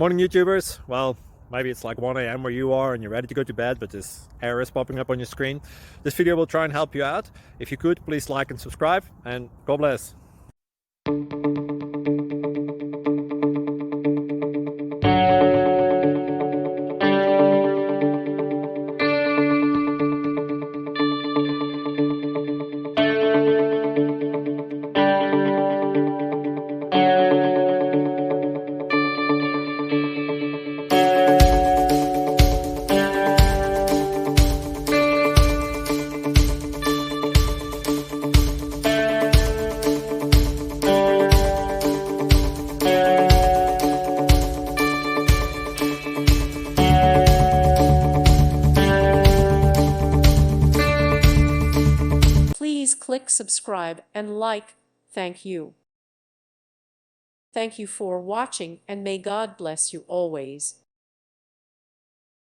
Morning YouTubers. Well, maybe it's like 1 a.m. where you are and you're ready to go to bed, but this error is popping up on your screen. This video will try and help you out. If you could, please like and subscribe, and God bless. Please click subscribe and like. Thank you. Thank you for watching, and may God bless you always.